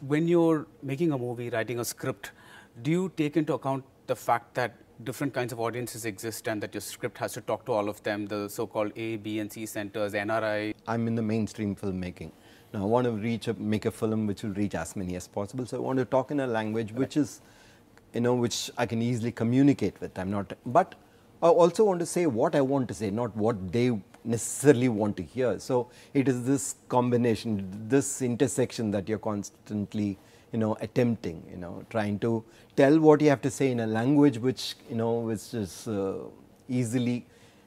When you're making a movie, writing a script, do you take into account the fact that different kinds of audiences exist and that your script has to talk to all of them, the so-called A, B and C centers, NRI? I'm in the mainstream filmmaking. Now I want to make a film which will reach as many as possible. So I want to talk in a language which is, which I can easily communicate with. But I also want to say what I want to say, not what they necessarily want to hear. So it is this combination, this intersection that you're constantly, attempting, trying to tell what you have to say in a language which, which is easily,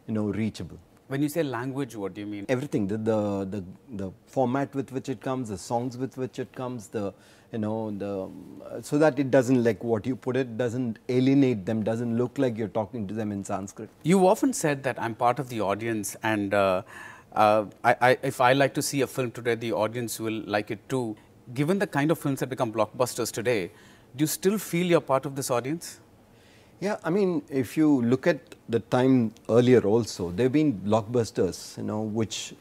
reachable. When you say language, what do you mean? Everything, the format with which it comes, the songs with which it comes, so that it doesn't, like what you put it, doesn't alienate them, doesn't look like you're talking to them in Sanskrit. You've often said that I'm part of the audience, and if I like to see a film today, the audience will like it too. Given the kind of films that become blockbusters today, do you still feel you're part of this audience? Yeah, I mean, if you look at the time earlier also, there have been blockbusters, which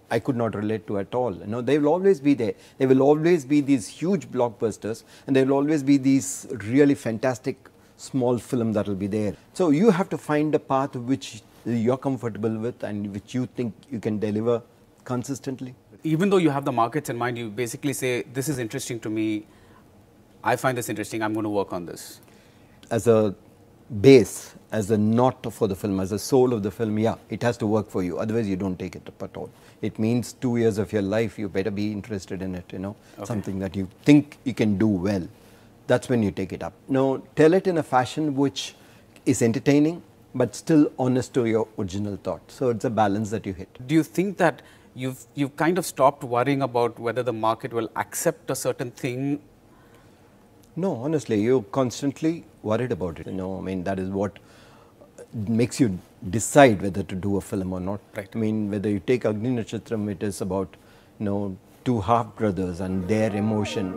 I could not relate to at all. They will always be there. There will always be these huge blockbusters, and there will always be these really fantastic small film that will be there. So you have to find a path which you're comfortable with and which you think you can deliver consistently. Even though you have the markets in mind, you basically say, this is interesting to me, I find this interesting, I'm going to work on this. As a base, as a knot for the film, as a soul of the film, yeah, it has to work for you. Otherwise, you don't take it up at all. It means 2 years of your life, you better be interested in it, okay. Something that you think you can do well. That's when you take it up. No, tell it in a fashion which is entertaining, but still honest to your original thought. So it's a balance that you hit. Do you think that you've kind of stopped worrying about whether the market will accept a certain thing? No, honestly, you're constantly worried about it. I mean, that is what makes you decide whether to do a film or not. Right. I mean, whether you take Agni Natchatram, it is about, two half brothers and their emotion.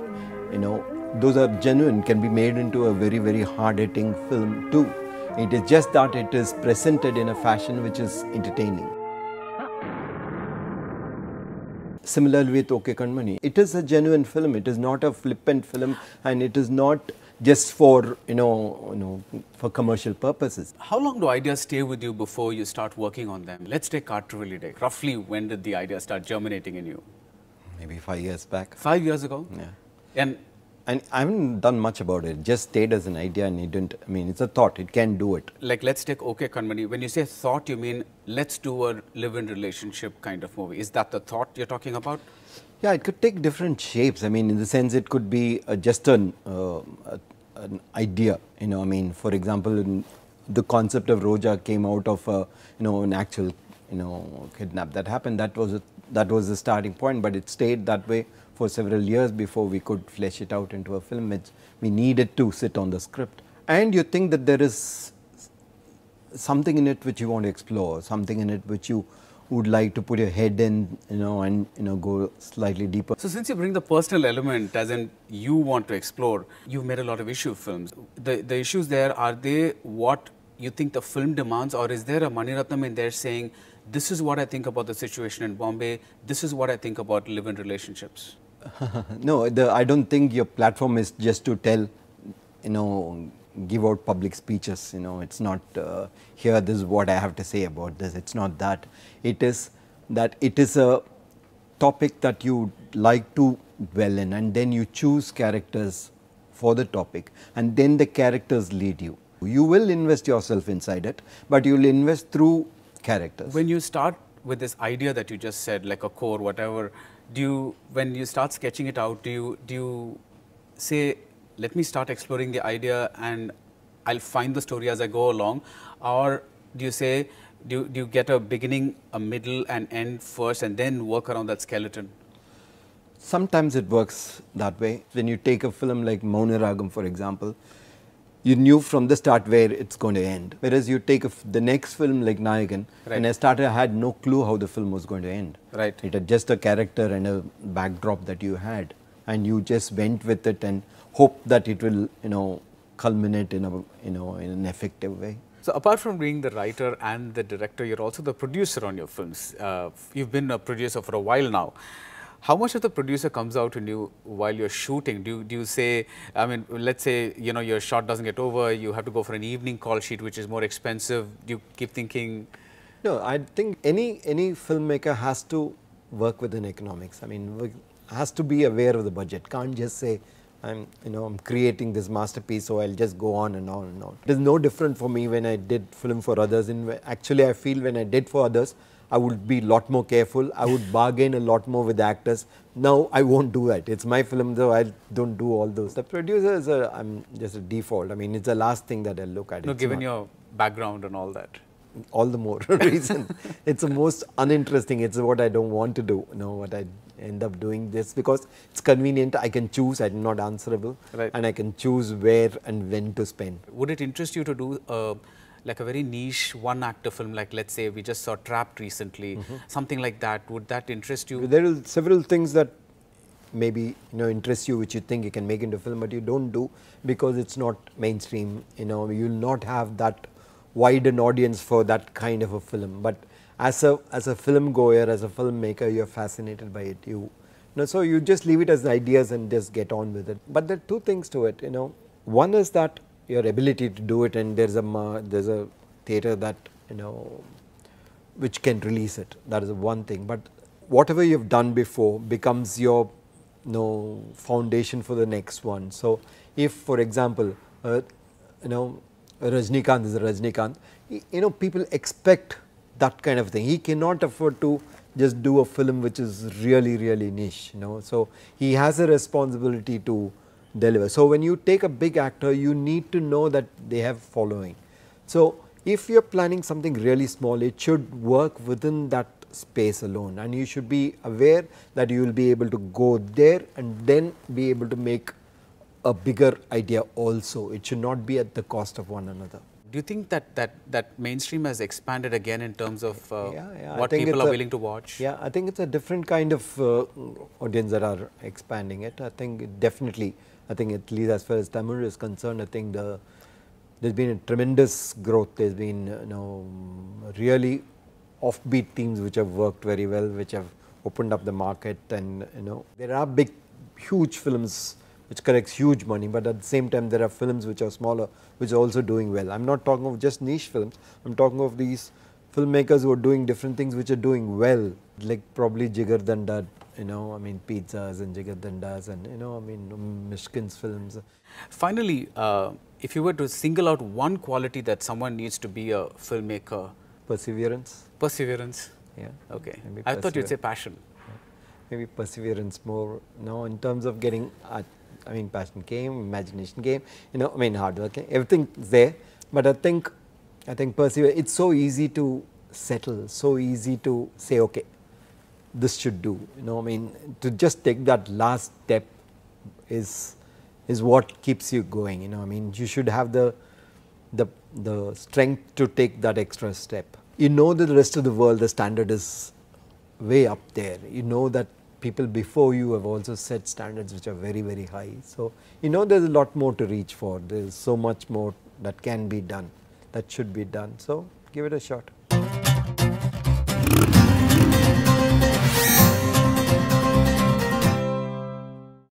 Those are genuine, can be made into a very, very hard-hitting film too. It is just that it is presented in a fashion which is entertaining. Similarly with OK Kanmani, it is a genuine film. It is not a flippant film, and it is not just for for commercial purposes. How long do ideas stay with you before you start working on them? Let's take Kaatru Veliyidai. Roughly, when did the idea start germinating in you? Maybe 5 years back. 5 years ago? Yeah. And I haven't done much about it. It just stayed as an idea, and it didn't. I mean, it's a thought. It can do it. Like, let's take OK Kanmani. When you say thought, you mean let's do a live-in relationship kind of movie. Is that the thought you're talking about? Yeah, it could take different shapes. I mean, in the sense, it could be just an idea. I mean, for example, the concept of Roja came out of an actual kidnap that happened. That was the starting point, but it stayed that way for several years before we could flesh it out into a film. We needed to sit on the script. And you think that there is something in it which you want to explore, something in it which you would like to put your head in, and go slightly deeper. So since you bring the personal element, as in you want to explore, you've made a lot of issue films. The issues there, are they what you think the film demands, or is there a Mani Ratnam in there saying, this is what I think about the situation in Bombay, this is what I think about live-in relationships? No, I don't think your platform is just to tell, give out public speeches. It's not here, this is what I have to say about this. It's not that. It is that it is a topic that you like to dwell in, and then you choose characters for the topic, and then the characters lead you. You will invest yourself inside it, but you will invest through characters. When you start with this idea that you just said, like a core, whatever, when you start sketching it out, do you say, let me start exploring the idea and I'll find the story as I go along? Or do you say, do you get a beginning, a middle and end first and then work around that skeleton? Sometimes it works that way. When you take a film like Mani Ratnam, for example, you knew from the start where it's going to end. Whereas you take the next film like Nayagan, right. When I had no clue how the film was going to end. Right. It had just a character and a backdrop that you had, and you just went with it and hoped that it will, culminate in an effective way. So apart from being the writer and the director, you're also the producer on your films. You've been a producer for a while now. How much of the producer comes out in you while you're shooting? Do you say, I mean, let's say, you know, your shot doesn't get over, you have to go for an evening call sheet, which is more expensive. Do you keep thinking? No, I think any filmmaker has to work within economics. I mean, has to be aware of the budget. Can't just say, I'm creating this masterpiece, so I'll just go on and on and on. It is no different for me when I did film for others. Actually, I feel when I did for others, I would be a lot more careful. I would bargain a lot more with the actors. Now I won't do that. It's my film, though I don't do all those. The producer is I'm just a default. I mean, it's the last thing that I look at. No, given your background and all that. All the more reason. It's the most uninteresting. It's what I don't want to do. What I end up doing this because it's convenient. I can choose. I'm not answerable, right. And I can choose where and when to spend. Would it interest you to do like a very niche one actor film, like let's say we just saw Trapped recently, something like that? Would that interest you? There are several things that maybe interest you, which you think you can make into film, but you don't do because it's not mainstream. You'll not have that wide an audience for that kind of a film. But as a film goer, as a filmmaker, you're fascinated by it. So you just leave it as ideas and just get on with it. But there are two things to it. One is that your ability to do it, and there's a theater that which can release it. That is one thing. But whatever you've done before becomes your foundation for the next one. So if, for example, Rajnikant is a Rajnikant, people expect that kind of thing. He cannot afford to just do a film which is really, really niche, So he has a responsibility to deliver. So when you take a big actor, you need to know that they have following. So if you're planning something really small, it should work within that space alone, and you should be aware that you will be able to go there and then be able to make a bigger idea also. It should not be at the cost of one another. Do you think that mainstream has expanded again in terms of yeah, what people are willing to watch? Yeah, I think it's a different kind of audience that are expanding it. I think definitely, at least as far as Tamil is concerned, I think there's been a tremendous growth. There's been really offbeat teams which have worked very well, which have opened up the market, and there are big, huge films which collects huge money, but at the same time there are films which are smaller, which are also doing well. I'm not talking of just niche films, I'm talking of these filmmakers who are doing different things which are doing well, like probably Jigar Dandad, Pizzas and Jigar Dandas, and Mishkin's films. Finally, if you were to single out one quality that someone needs to be a filmmaker. Perseverance. Perseverance? Yeah. Okay. I thought you'd say passion. Yeah. Maybe perseverance more, in terms of getting, passion came, imagination came, hard work, everything's there. But I think perseverance, it's so easy to settle, so easy to say, okay, this should do, to just take that last step is what keeps you going, you should have the strength to take that extra step. That the rest of the world, the standard is way up there. That people before you have also set standards which are very, very high. So, there's a lot more to reach for. There's so much more that can be done, that should be done. So, give it a shot.